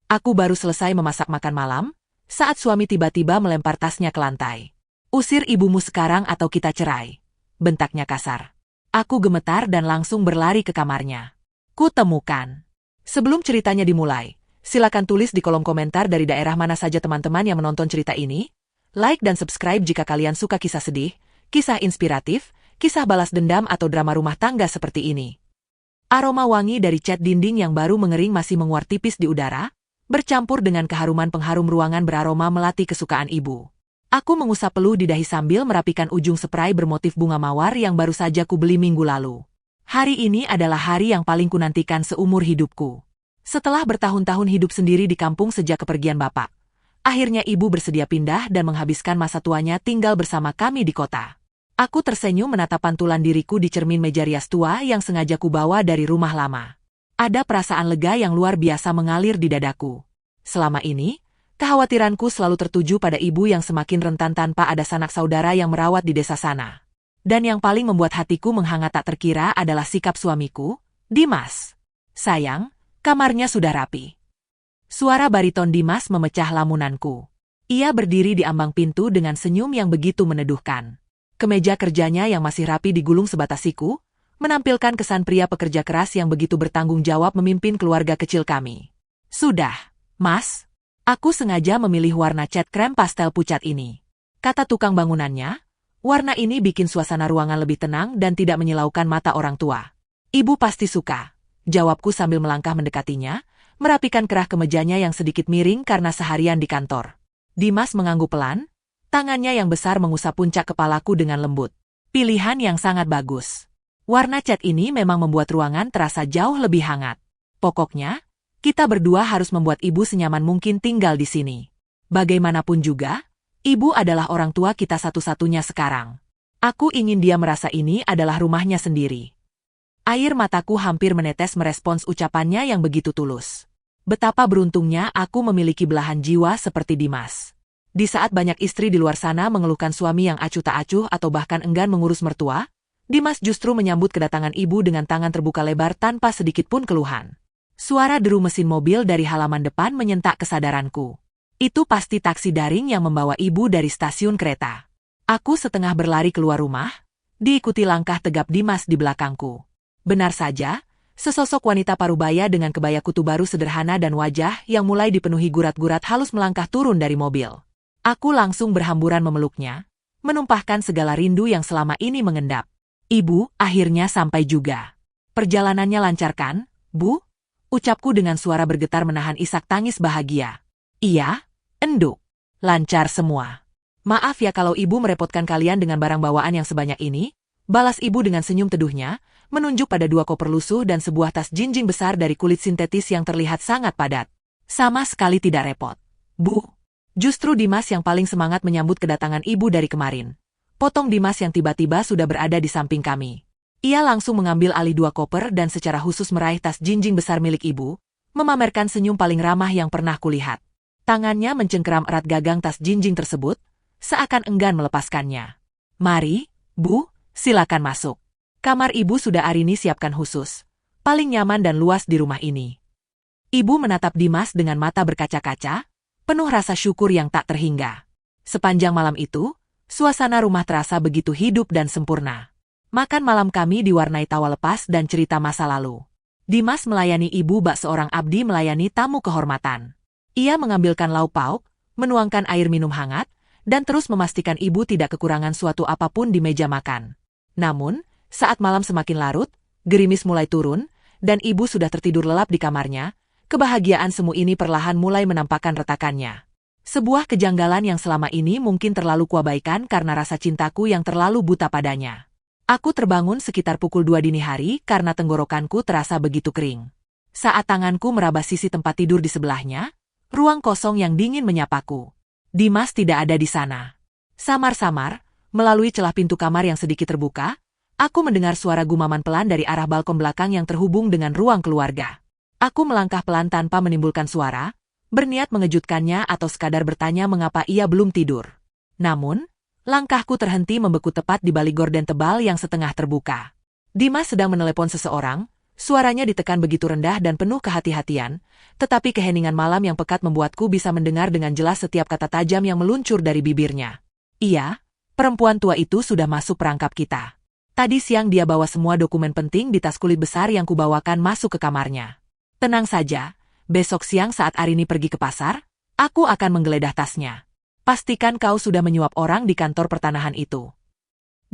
Aku baru selesai memasak makan malam, saat suami tiba-tiba melempar tasnya ke lantai. "Usir ibumu sekarang atau kita cerai," bentaknya kasar. Aku gemetar dan langsung berlari ke kamarnya. Kutemukan. Sebelum ceritanya dimulai, silakan tulis di kolom komentar dari daerah mana saja teman-teman yang menonton cerita ini. Like dan subscribe jika kalian suka kisah sedih, kisah inspiratif, kisah balas dendam atau drama rumah tangga seperti ini. Aroma wangi dari cat dinding yang baru mengering masih menguar tipis di udara, bercampur dengan keharuman pengharum ruangan beraroma melati kesukaan ibu. Aku mengusap peluh di dahi sambil merapikan ujung spray bermotif bunga mawar yang baru saja kubeli minggu lalu. Hari ini adalah hari yang paling kunantikan seumur hidupku. Setelah bertahun-tahun hidup sendiri di kampung sejak kepergian bapak, akhirnya ibu bersedia pindah dan menghabiskan masa tuanya tinggal bersama kami di kota. Aku tersenyum menatap pantulan diriku di cermin meja rias tua yang sengaja kubawa dari rumah lama. Ada perasaan lega yang luar biasa mengalir di dadaku. Selama ini, kekhawatiranku selalu tertuju pada ibu yang semakin rentan tanpa ada sanak saudara yang merawat di desa sana. Dan yang paling membuat hatiku menghangat tak terkira adalah sikap suamiku, Dimas. "Sayang, kamarnya sudah rapi." Suara bariton Dimas memecah lamunanku. Ia berdiri di ambang pintu dengan senyum yang begitu meneduhkan. Kemeja kerjanya yang masih rapi digulung sebatas siku, menampilkan kesan pria pekerja keras yang begitu bertanggung jawab memimpin keluarga kecil kami. "Sudah, Mas. Aku sengaja memilih warna cat krem pastel pucat ini," kata tukang bangunannya. "Warna ini bikin suasana ruangan lebih tenang dan tidak menyilaukan mata orang tua." "Ibu pasti suka," jawabku sambil melangkah mendekatinya, merapikan kerah kemejanya yang sedikit miring karena seharian di kantor. Dimas mengangguk pelan, tangannya yang besar mengusap puncak kepalaku dengan lembut. "Pilihan yang sangat bagus. Warna cat ini memang membuat ruangan terasa jauh lebih hangat. Pokoknya, kita berdua harus membuat ibu senyaman mungkin tinggal di sini. Bagaimanapun juga, ibu adalah orang tua kita satu-satunya sekarang. Aku ingin dia merasa ini adalah rumahnya sendiri." Air mataku hampir menetes merespons ucapannya yang begitu tulus. Betapa beruntungnya aku memiliki belahan jiwa seperti Dimas. Di saat banyak istri di luar sana mengeluhkan suami yang acuh tak acuh atau bahkan enggan mengurus mertua, Dimas justru menyambut kedatangan ibu dengan tangan terbuka lebar tanpa sedikit pun keluhan. Suara deru mesin mobil dari halaman depan menyentak kesadaranku. Itu pasti taksi daring yang membawa ibu dari stasiun kereta. Aku setengah berlari keluar rumah, diikuti langkah tegap Dimas di belakangku. Benar saja, sesosok wanita parubaya dengan kebaya kutu baru sederhana dan wajah yang mulai dipenuhi gurat-gurat halus melangkah turun dari mobil. Aku langsung berhamburan memeluknya, menumpahkan segala rindu yang selama ini mengendap. "Ibu, akhirnya sampai juga. Perjalanannya lancar kan, Bu?" ucapku dengan suara bergetar menahan isak tangis bahagia. "Iya, enduk. Lancar semua. Maaf ya kalau ibu merepotkan kalian dengan barang bawaan yang sebanyak ini," balas ibu dengan senyum teduhnya, menunjuk pada 2 koper lusuh dan sebuah tas jinjing besar dari kulit sintetis yang terlihat sangat padat. "Sama sekali tidak repot, Bu." Justru Dimas yang paling semangat menyambut kedatangan ibu dari kemarin. Potong Dimas yang tiba-tiba sudah berada di samping kami. Ia langsung mengambil alih 2 koper dan secara khusus meraih tas jinjing besar milik ibu, memamerkan senyum paling ramah yang pernah kulihat. Tangannya mencengkeram erat gagang tas jinjing tersebut, seakan enggan melepaskannya. "Mari, Bu, silakan masuk. Kamar ibu sudah Arini siapkan khusus. Paling nyaman dan luas di rumah ini." Ibu menatap Dimas dengan mata berkaca-kaca, penuh rasa syukur yang tak terhingga. Sepanjang malam itu, suasana rumah terasa begitu hidup dan sempurna. Makan malam kami diwarnai tawa lepas dan cerita masa lalu. Dimas melayani ibu bak seorang abdi melayani tamu kehormatan. Ia mengambilkan lauk pauk, menuangkan air minum hangat, dan terus memastikan ibu tidak kekurangan suatu apapun di meja makan. Namun, saat malam semakin larut, gerimis mulai turun, dan ibu sudah tertidur lelap di kamarnya, kebahagiaan semu ini perlahan mulai menampakkan retakannya. Sebuah kejanggalan yang selama ini mungkin terlalu kuabaikan karena rasa cintaku yang terlalu buta padanya. Aku terbangun sekitar pukul 2 dini hari karena tenggorokanku terasa begitu kering. Saat tanganku meraba sisi tempat tidur di sebelahnya, ruang kosong yang dingin menyapaku. Dimas tidak ada di sana. Samar-samar, melalui celah pintu kamar yang sedikit terbuka, aku mendengar suara gumaman pelan dari arah balkon belakang yang terhubung dengan ruang keluarga. Aku melangkah pelan tanpa menimbulkan suara, berniat mengejutkannya atau sekadar bertanya mengapa ia belum tidur. Namun, langkahku terhenti membeku tepat di balik gorden tebal yang setengah terbuka. Dimas sedang menelepon seseorang, Suaranya ditekan begitu rendah dan penuh kehati-hatian, tetapi keheningan malam yang pekat membuatku bisa mendengar dengan jelas setiap kata tajam yang meluncur dari bibirnya. Iya, perempuan tua itu sudah masuk perangkap kita. Tadi siang dia bawa semua dokumen penting di tas kulit besar yang kubawakan masuk ke kamarnya. Tenang saja, besok siang saat Arini pergi ke pasar, aku akan menggeledah tasnya. Pastikan kau sudah menyuap orang di kantor pertanahan itu.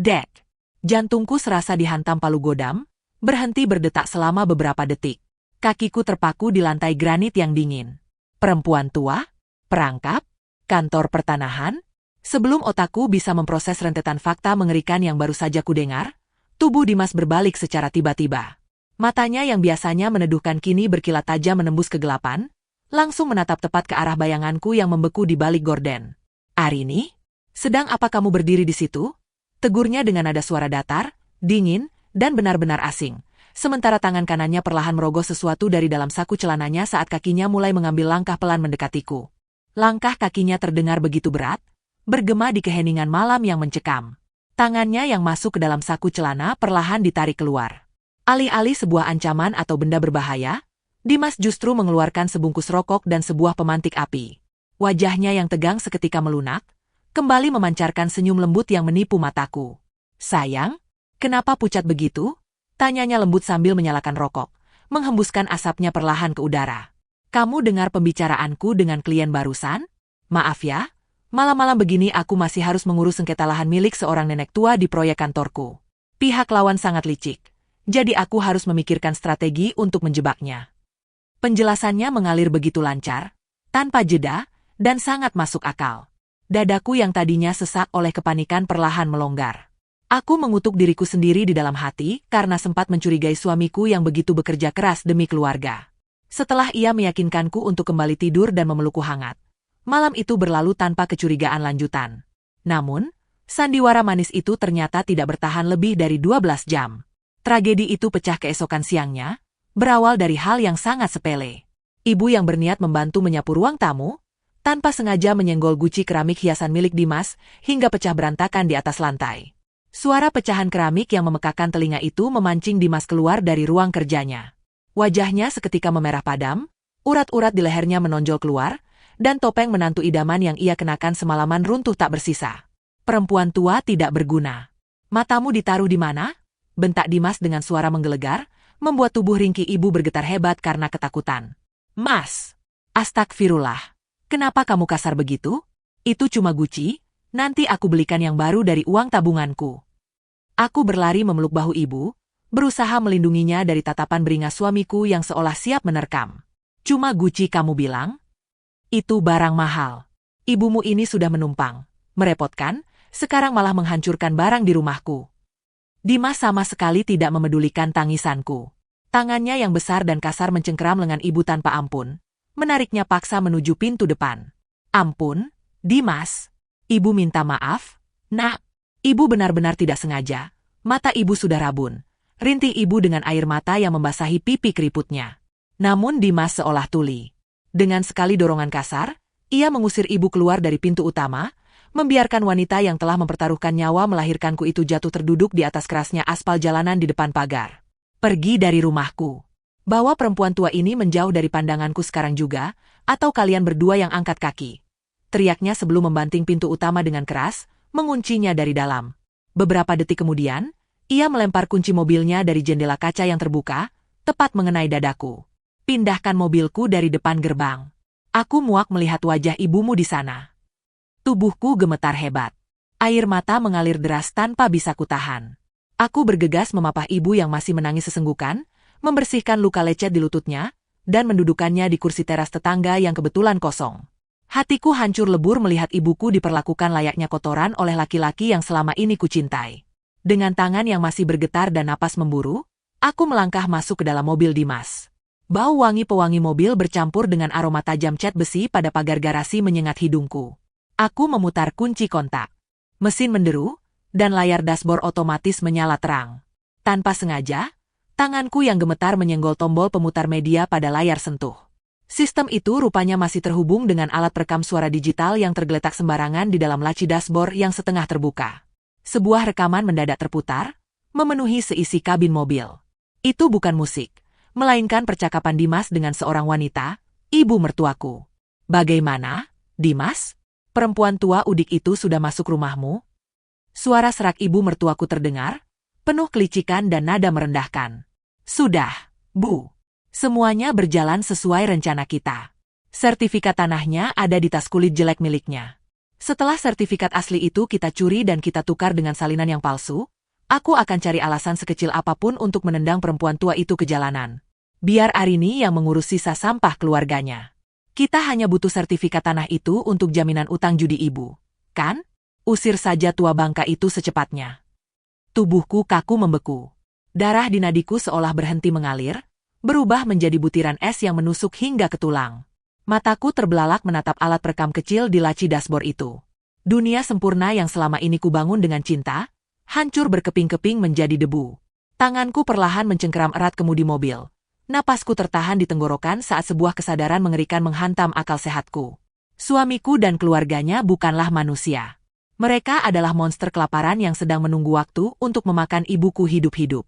Dek, jantungku serasa dihantam palu godam, berhenti berdetak selama beberapa detik. Kakiku terpaku di lantai granit yang dingin. Perempuan tua? Perangkap? Kantor pertanahan? Sebelum otakku bisa memproses rentetan fakta mengerikan yang baru saja kudengar, tubuh Dimas berbalik secara tiba-tiba. Matanya yang biasanya meneduhkan kini berkilat tajam menembus kegelapan, langsung menatap tepat ke arah bayanganku yang membeku di balik gorden. Arini? Sedang apa kamu berdiri di situ? Tegurnya dengan nada suara datar, dingin, dan benar-benar asing. Sementara tangan kanannya perlahan merogoh sesuatu dari dalam saku celananya saat kakinya mulai mengambil langkah pelan mendekatiku. Langkah kakinya terdengar begitu berat, bergema di keheningan malam yang mencekam. Tangannya yang masuk ke dalam saku celana perlahan ditarik keluar. Alih-alih sebuah ancaman atau benda berbahaya, Dimas justru mengeluarkan sebungkus rokok dan sebuah pemantik api. Wajahnya yang tegang seketika melunak, kembali memancarkan senyum lembut yang menipu mataku. Sayang? Kenapa pucat begitu? Tanyanya lembut sambil menyalakan rokok, menghembuskan asapnya perlahan ke udara. Kamu dengar pembicaraanku dengan klien barusan? Maaf ya, malam-malam begini aku masih harus mengurus sengketa lahan milik seorang nenek tua di proyek kantorku. Pihak lawan sangat licik, jadi aku harus memikirkan strategi untuk menjebaknya. Penjelasannya mengalir begitu lancar, tanpa jeda, dan sangat masuk akal. Dadaku yang tadinya sesak oleh kepanikan perlahan melonggar. Aku mengutuk diriku sendiri di dalam hati karena sempat mencurigai suamiku yang begitu bekerja keras demi keluarga. Setelah ia meyakinkanku untuk kembali tidur dan memelukku hangat, malam itu berlalu tanpa kecurigaan lanjutan. Namun, sandiwara manis itu ternyata tidak bertahan lebih dari 12 jam. Tragedi itu pecah keesokan siangnya, berawal dari hal yang sangat sepele. Ibu yang berniat membantu menyapu ruang tamu, tanpa sengaja menyenggol guci keramik hiasan milik Dimas hingga pecah berantakan di atas lantai. Suara pecahan keramik yang memekakan telinga itu memancing Dimas keluar dari ruang kerjanya. Wajahnya seketika memerah padam, urat-urat di lehernya menonjol keluar, dan topeng menantu idaman yang ia kenakan semalaman runtuh tak bersisa. Perempuan tua tidak berguna. Matamu ditaruh di mana? Bentak Dimas dengan suara menggelegar, membuat tubuh ringkih ibu bergetar hebat karena ketakutan. Mas! Astagfirullah. Kenapa kamu kasar begitu? Itu cuma guci, nanti aku belikan yang baru dari uang tabunganku. Aku berlari memeluk bahu ibu, berusaha melindunginya dari tatapan beringas suamiku yang seolah siap menerkam. Cuma guci kamu bilang? Itu barang mahal. Ibumu ini sudah menumpang. Merepotkan, sekarang malah menghancurkan barang di rumahku. Dimas sama sekali tidak memedulikan tangisanku. Tangannya yang besar dan kasar mencengkeram lengan ibu tanpa ampun, menariknya paksa menuju pintu depan. Ampun, Dimas. Ibu minta maaf. Nak, ibu benar-benar tidak sengaja. Mata ibu sudah rabun. Rintih ibu dengan air mata yang membasahi pipi keriputnya. Namun Dimas seolah tuli. Dengan sekali dorongan kasar, ia mengusir ibu keluar dari pintu utama, membiarkan wanita yang telah mempertaruhkan nyawa melahirkanku itu jatuh terduduk di atas kerasnya aspal jalanan di depan pagar. Pergi dari rumahku. Bawa perempuan tua ini menjauh dari pandanganku sekarang juga, atau kalian berdua yang angkat kaki. Teriaknya sebelum membanting pintu utama dengan keras, menguncinya dari dalam. Beberapa detik kemudian, ia melempar kunci mobilnya dari jendela kaca yang terbuka, tepat mengenai dadaku. Pindahkan mobilku dari depan gerbang. Aku muak melihat wajah ibumu di sana. Tubuhku gemetar hebat. Air mata mengalir deras tanpa bisa kutahan. Aku bergegas memapah ibu yang masih menangis sesenggukan, membersihkan luka lecet di lututnya, dan mendudukannya di kursi teras tetangga yang kebetulan kosong. Hatiku hancur lebur melihat ibuku diperlakukan layaknya kotoran oleh laki-laki yang selama ini kucintai. Dengan tangan yang masih bergetar dan napas memburu, aku melangkah masuk ke dalam mobil Dimas. Bau wangi pewangi mobil bercampur dengan aroma tajam cat besi pada pagar garasi menyengat hidungku. Aku memutar kunci kontak. Mesin menderu, dan layar dashboard otomatis menyala terang. Tanpa sengaja, tanganku yang gemetar menyenggol tombol pemutar media pada layar sentuh. Sistem itu rupanya masih terhubung dengan alat perekam suara digital yang tergeletak sembarangan di dalam laci dashboard yang setengah terbuka. Sebuah rekaman mendadak terputar, memenuhi seisi kabin mobil. Itu bukan musik, melainkan percakapan Dimas dengan seorang wanita, ibu mertuaku. Bagaimana, Dimas? Perempuan tua udik itu sudah masuk rumahmu? Suara serak ibu mertuaku terdengar, penuh kelicikan dan nada merendahkan. Sudah, Bu. Semuanya berjalan sesuai rencana kita. Sertifikat tanahnya ada di tas kulit jelek miliknya. Setelah sertifikat asli itu kita curi dan kita tukar dengan salinan yang palsu, aku akan cari alasan sekecil apapun untuk menendang perempuan tua itu ke jalanan. Biar Arini yang mengurus sisa sampah keluarganya. Kita hanya butuh sertifikat tanah itu untuk jaminan utang judi ibu. Kan? Usir saja tua bangka itu secepatnya. Tubuhku kaku membeku. Darah di nadiku seolah berhenti mengalir, berubah menjadi butiran es yang menusuk hingga ke tulang. Mataku terbelalak menatap alat perekam kecil di laci dashboard itu. Dunia sempurna yang selama ini kubangun dengan cinta, hancur berkeping-keping menjadi debu. Tanganku perlahan mencengkeram erat kemudi mobil. Napasku tertahan di tenggorokan saat sebuah kesadaran mengerikan menghantam akal sehatku. Suamiku dan keluarganya bukanlah manusia. Mereka adalah monster kelaparan yang sedang menunggu waktu untuk memakan ibuku hidup-hidup.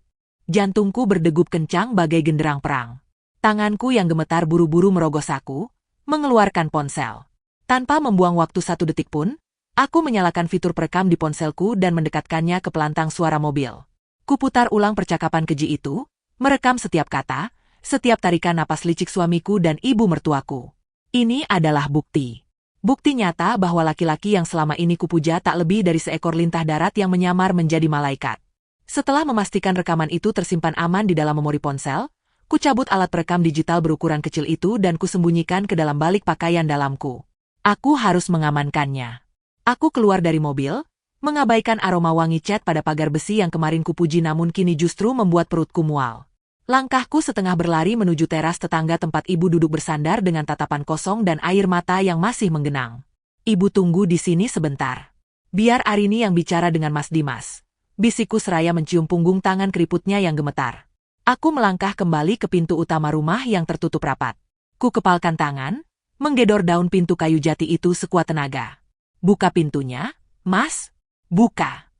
Jantungku berdegup kencang bagai genderang perang. Tanganku yang gemetar buru-buru merogoh saku, mengeluarkan ponsel. Tanpa membuang waktu 1 detik pun, aku menyalakan fitur perekam di ponselku dan mendekatkannya ke pelantang suara mobil. Kuputar ulang percakapan keji itu, merekam setiap kata, setiap tarikan napas licik suamiku dan ibu mertuaku. Ini adalah bukti. Bukti nyata bahwa laki-laki yang selama ini kupuja tak lebih dari seekor lintah darat yang menyamar menjadi malaikat. Setelah memastikan rekaman itu tersimpan aman di dalam memori ponsel, kucabut alat perekam digital berukuran kecil itu dan kusembunyikan ke dalam balik pakaian dalamku. Aku harus mengamankannya. Aku keluar dari mobil, mengabaikan aroma wangi cat pada pagar besi yang kemarin kupuji namun kini justru membuat perutku mual. Langkahku setengah berlari menuju teras tetangga tempat ibu duduk bersandar dengan tatapan kosong dan air mata yang masih menggenang. Ibu tunggu di sini sebentar. Biar Arini yang bicara dengan Mas Dimas. Bisikku seraya mencium punggung tangan keriputnya yang gemetar. Aku melangkah kembali ke pintu utama rumah yang tertutup rapat. Ku kepalkan tangan, menggedor daun pintu kayu jati itu sekuat tenaga. Buka pintunya, Mas. Buka.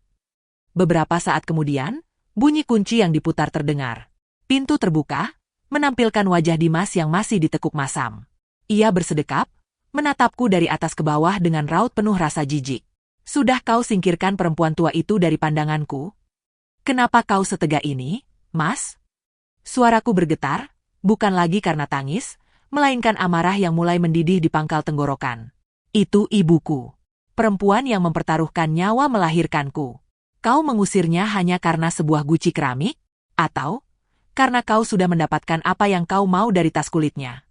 Beberapa saat kemudian, bunyi kunci yang diputar terdengar. Pintu terbuka, menampilkan wajah Dimas yang masih ditekuk masam. Ia bersedekap, menatapku dari atas ke bawah dengan raut penuh rasa jijik. Sudah kau singkirkan perempuan tua itu dari pandanganku? Kenapa kau setega ini, Mas? Suaraku bergetar, bukan lagi karena tangis, melainkan amarah yang mulai mendidih di pangkal tenggorokan. Itu ibuku. Perempuan yang mempertaruhkan nyawa melahirkanku. Kau mengusirnya hanya karena sebuah guci keramik? Atau karena kau sudah mendapatkan apa yang kau mau dari tas kulitnya?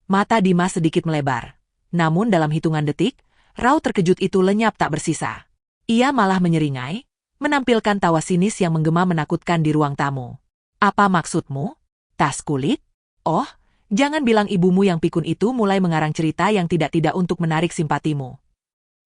Mata Dimas sedikit melebar. Namun dalam hitungan detik, raut terkejut itu lenyap tak bersisa. Ia malah menyeringai, menampilkan tawa sinis yang menggema menakutkan di ruang tamu. Apa maksudmu? Tas kulit? Oh, jangan bilang ibumu yang pikun itu mulai mengarang cerita yang tidak-tidak untuk menarik simpatimu.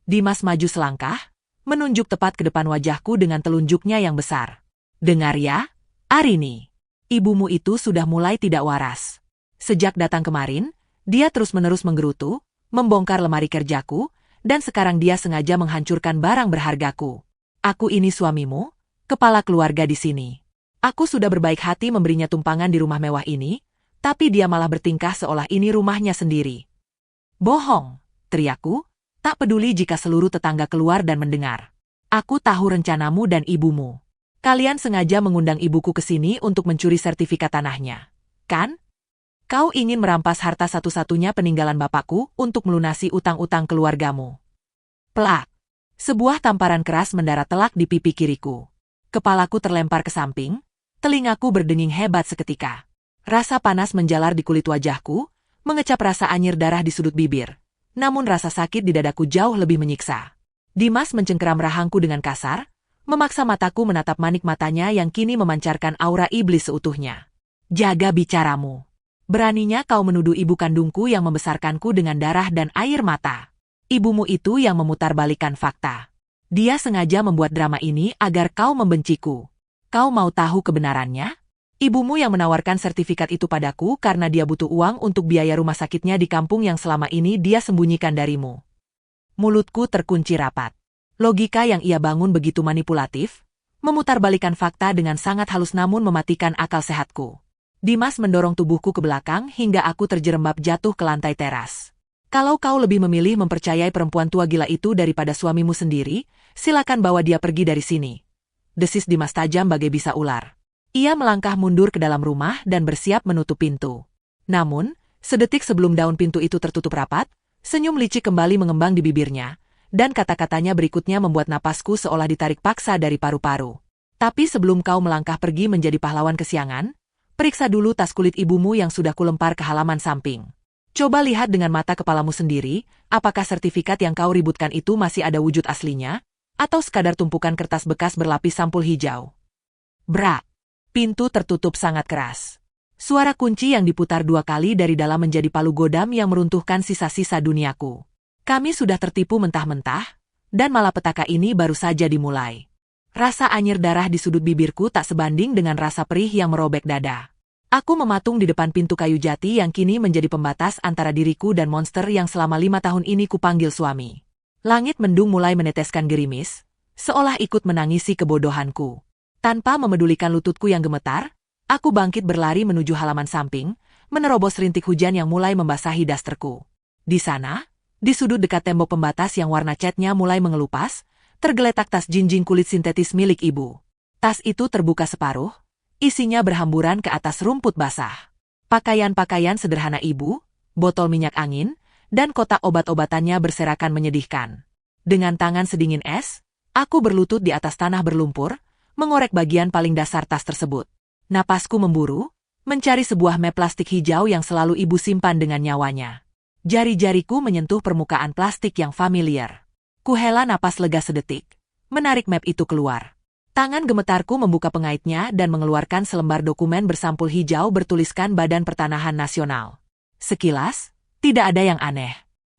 Dimas maju selangkah, menunjuk tepat ke depan wajahku dengan telunjuknya yang besar. Dengar ya, Arini. Ibumu itu sudah mulai tidak waras. Sejak datang kemarin, dia terus-menerus menggerutu, membongkar lemari kerjaku, dan sekarang dia sengaja menghancurkan barang berhargaku. Aku ini suamimu, kepala keluarga di sini. Aku sudah berbaik hati memberinya tumpangan di rumah mewah ini, tapi dia malah bertingkah seolah ini rumahnya sendiri. Bohong, teriakku, tak peduli jika seluruh tetangga keluar dan mendengar. Aku tahu rencanamu dan ibumu. Kalian sengaja mengundang ibuku ke sini untuk mencuri sertifikat tanahnya. Kan? Kau ingin merampas harta satu-satunya peninggalan bapakku untuk melunasi utang-utang keluargamu. Plak. Sebuah tamparan keras mendarat telak di pipi kiriku. Kepalaku terlempar ke samping, telingaku berdenging hebat seketika. Rasa panas menjalar di kulit wajahku, mengecap rasa anyir darah di sudut bibir. Namun rasa sakit di dadaku jauh lebih menyiksa. Dimas mencengkeram rahangku dengan kasar, memaksa mataku menatap manik matanya yang kini memancarkan aura iblis seutuhnya. Jaga bicaramu. Beraninya kau menuduh ibu kandungku yang membesarkanku dengan darah dan air mata. Ibumu itu yang memutarbalikkan fakta. Dia sengaja membuat drama ini agar kau membenciku. Kau mau tahu kebenarannya? Ibumu yang menawarkan sertifikat itu padaku karena dia butuh uang untuk biaya rumah sakitnya di kampung yang selama ini dia sembunyikan darimu. Mulutku terkunci rapat. Logika yang ia bangun begitu manipulatif, memutarbalikkan fakta dengan sangat halus namun mematikan akal sehatku. Dimas mendorong tubuhku ke belakang hingga aku terjerembab jatuh ke lantai teras. Kalau kau lebih memilih mempercayai perempuan tua gila itu daripada suamimu sendiri, silakan bawa dia pergi dari sini. Desis Dimas tajam bagai bisa ular. Ia melangkah mundur ke dalam rumah dan bersiap menutup pintu. Namun, sedetik sebelum daun pintu itu tertutup rapat, senyum licik kembali mengembang di bibirnya, dan kata-katanya berikutnya membuat napasku seolah ditarik paksa dari paru-paru. Tapi sebelum kau melangkah pergi menjadi pahlawan kesiangan, periksa dulu tas kulit ibumu yang sudah kulempar ke halaman samping. Coba lihat dengan mata kepalamu sendiri, apakah sertifikat yang kau ributkan itu masih ada wujud aslinya, atau sekadar tumpukan kertas bekas berlapis sampul hijau. Brak! Pintu tertutup sangat keras. Suara kunci yang diputar 2 kali dari dalam menjadi palu godam yang meruntuhkan sisa-sisa duniaku. Kami sudah tertipu mentah-mentah, dan malapetaka ini baru saja dimulai. Rasa anyir darah di sudut bibirku tak sebanding dengan rasa perih yang merobek dada. Aku mematung di depan pintu kayu jati yang kini menjadi pembatas antara diriku dan monster yang selama 5 tahun ini kupanggil suami. Langit mendung mulai meneteskan gerimis, seolah ikut menangisi kebodohanku. Tanpa memedulikan lututku yang gemetar, aku bangkit berlari menuju halaman samping, menerobos rintik hujan yang mulai membasahi dasterku. Di sana, di sudut dekat tembok pembatas yang warna catnya mulai mengelupas, tergeletak tas jinjing kulit sintetis milik ibu. Tas itu terbuka separuh, isinya berhamburan ke atas rumput basah. Pakaian-pakaian sederhana ibu, botol minyak angin, dan kotak obat-obatannya berserakan menyedihkan. Dengan tangan sedingin es, aku berlutut di atas tanah berlumpur, mengorek bagian paling dasar tas tersebut. Napasku memburu, mencari sebuah map plastik hijau yang selalu ibu simpan dengan nyawanya. Jari-jariku menyentuh permukaan plastik yang familiar. Kuhela napas lega sedetik, menarik map itu keluar. Tangan gemetarku membuka pengaitnya dan mengeluarkan selembar dokumen bersampul hijau bertuliskan Badan Pertanahan Nasional. Sekilas, tidak ada yang aneh.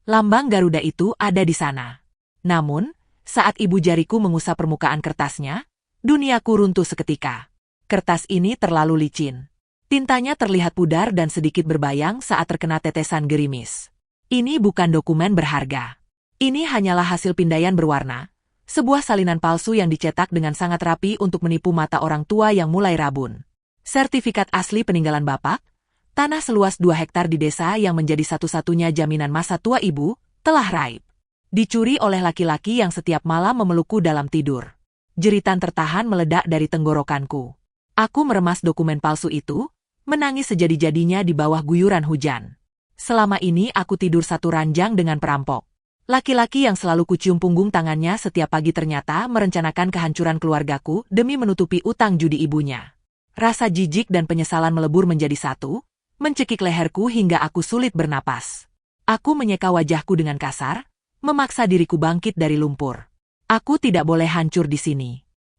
Lambang Garuda itu ada di sana. Namun, saat ibu jariku mengusap permukaan kertasnya, duniaku runtuh seketika. Kertas ini terlalu licin. Tintanya terlihat pudar dan sedikit berbayang saat terkena tetesan gerimis. Ini bukan dokumen berharga. Ini hanyalah hasil pindaian berwarna, sebuah salinan palsu yang dicetak dengan sangat rapi untuk menipu mata orang tua yang mulai rabun. Sertifikat asli peninggalan bapak, tanah seluas 2 hektar di desa yang menjadi satu-satunya jaminan masa tua ibu, telah raib. Dicuri oleh laki-laki yang setiap malam memelukku dalam tidur. Jeritan tertahan meledak dari tenggorokanku. Aku meremas dokumen palsu itu, menangis sejadi-jadinya di bawah guyuran hujan. Selama ini aku tidur satu ranjang dengan perampok. Laki-laki yang selalu kucium punggung tangannya setiap pagi ternyata merencanakan kehancuran keluargaku demi menutupi utang judi ibunya. Rasa jijik dan penyesalan melebur menjadi satu, mencekik leherku hingga aku sulit bernapas. Aku menyeka wajahku dengan kasar, memaksa diriku bangkit dari lumpur. Aku tidak boleh hancur di sini.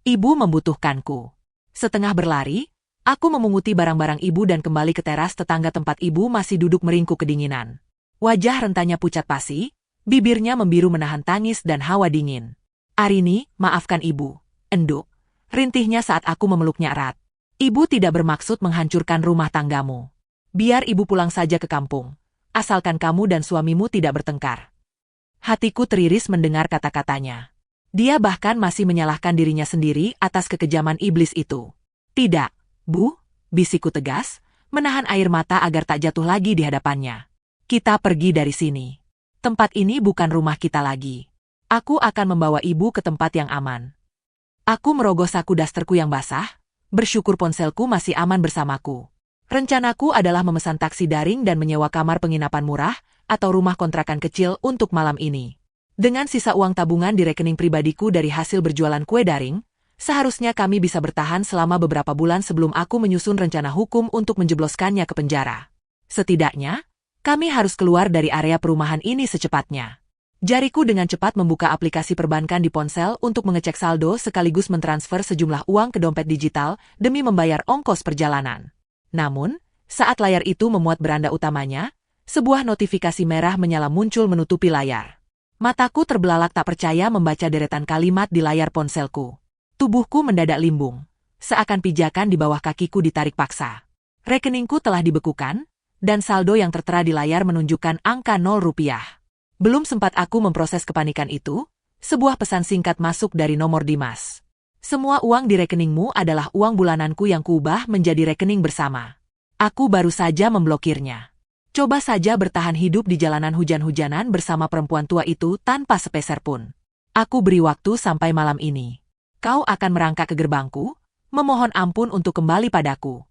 Ibu membutuhkanku. Setengah berlari, aku memunguti barang-barang ibu dan kembali ke teras tetangga tempat ibu masih duduk meringkuk kedinginan. Wajah rentanya pucat pasi, bibirnya membiru menahan tangis dan hawa dingin. Arini, maafkan ibu. Enduk. Rintihnya saat aku memeluknya erat. Ibu tidak bermaksud menghancurkan rumah tanggamu. Biar ibu pulang saja ke kampung. Asalkan kamu dan suamimu tidak bertengkar. Hatiku teriris mendengar kata-katanya. Dia bahkan masih menyalahkan dirinya sendiri atas kekejaman iblis itu. Tidak, Bu, bisikku tegas, menahan air mata agar tak jatuh lagi di hadapannya. Kita pergi dari sini. Tempat ini bukan rumah kita lagi. Aku akan membawa ibu ke tempat yang aman. Aku merogoh saku dasterku yang basah, bersyukur ponselku masih aman bersamaku. Rencanaku adalah memesan taksi daring dan menyewa kamar penginapan murah atau rumah kontrakan kecil untuk malam ini. Dengan sisa uang tabungan di rekening pribadiku dari hasil berjualan kue daring, seharusnya kami bisa bertahan selama beberapa bulan sebelum aku menyusun rencana hukum untuk menjebloskannya ke penjara. Setidaknya, kami harus keluar dari area perumahan ini secepatnya. Jariku dengan cepat membuka aplikasi perbankan di ponsel untuk mengecek saldo sekaligus mentransfer sejumlah uang ke dompet digital demi membayar ongkos perjalanan. Namun, saat layar itu memuat beranda utamanya, sebuah notifikasi merah menyala muncul menutupi layar. Mataku terbelalak tak percaya membaca deretan kalimat di layar ponselku. Tubuhku mendadak limbung, seakan pijakan di bawah kakiku ditarik paksa. Rekeningku telah dibekukan, dan saldo yang tertera di layar menunjukkan angka 0 rupiah. Belum sempat aku memproses kepanikan itu, sebuah pesan singkat masuk dari nomor Dimas. Semua uang di rekeningmu adalah uang bulananku yang kuubah menjadi rekening bersama. Aku baru saja memblokirnya. Coba saja bertahan hidup di jalanan hujan-hujanan bersama perempuan tua itu tanpa sepeser pun. Aku beri waktu sampai malam ini. Kau akan merangkak ke gerbangku, memohon ampun untuk kembali padaku.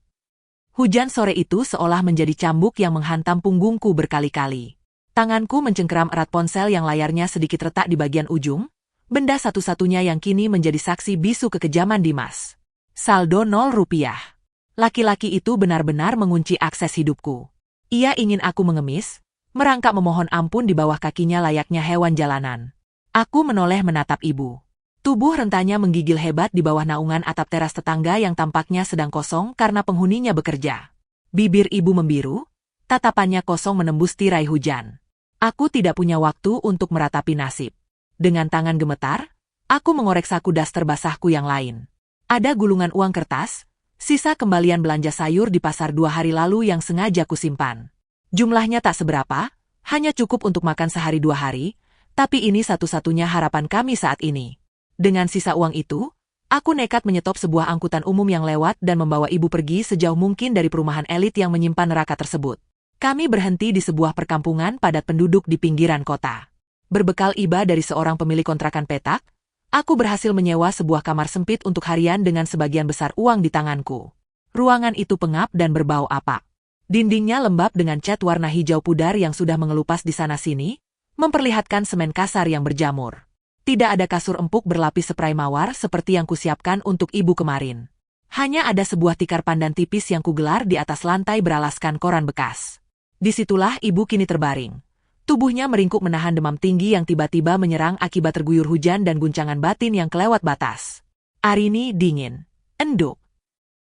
Hujan sore itu seolah menjadi cambuk yang menghantam punggungku berkali-kali. Tanganku mencengkeram erat ponsel yang layarnya sedikit retak di bagian ujung, benda satu-satunya yang kini menjadi saksi bisu kekejaman Dimas. Saldo 0 rupiah. Laki-laki itu benar-benar mengunci akses hidupku. Ia ingin aku mengemis, merangkak memohon ampun di bawah kakinya layaknya hewan jalanan. Aku menoleh menatap ibu. Tubuh rentanya menggigil hebat di bawah naungan atap teras tetangga yang tampaknya sedang kosong karena penghuninya bekerja. Bibir ibu membiru, tatapannya kosong menembus tirai hujan. Aku tidak punya waktu untuk meratapi nasib. Dengan tangan gemetar, aku mengorek saku daster basahku yang lain. Ada gulungan uang kertas, sisa kembalian belanja sayur di pasar 2 hari lalu yang sengaja kusimpan. Jumlahnya tak seberapa, hanya cukup untuk makan sehari 2 hari, tapi ini satu-satunya harapan kami saat ini. Dengan sisa uang itu, aku nekat menyetop sebuah angkutan umum yang lewat dan membawa ibu pergi sejauh mungkin dari perumahan elit yang menyimpan neraka tersebut. Kami berhenti di sebuah perkampungan padat penduduk di pinggiran kota. Berbekal iba dari seorang pemilik kontrakan petak, aku berhasil menyewa sebuah kamar sempit untuk harian dengan sebagian besar uang di tanganku. Ruangan itu pengap dan berbau apak. Dindingnya lembab dengan cat warna hijau pudar yang sudah mengelupas di sana-sini, memperlihatkan semen kasar yang berjamur. Tidak ada kasur empuk berlapis spray mawar seperti yang kusiapkan untuk ibu kemarin. Hanya ada sebuah tikar pandan tipis yang kugelar di atas lantai beralaskan koran bekas. Disitulah ibu kini terbaring. Tubuhnya meringkuk menahan demam tinggi yang tiba-tiba menyerang akibat terguyur hujan dan guncangan batin yang kelewat batas. Arini dingin. Enduk.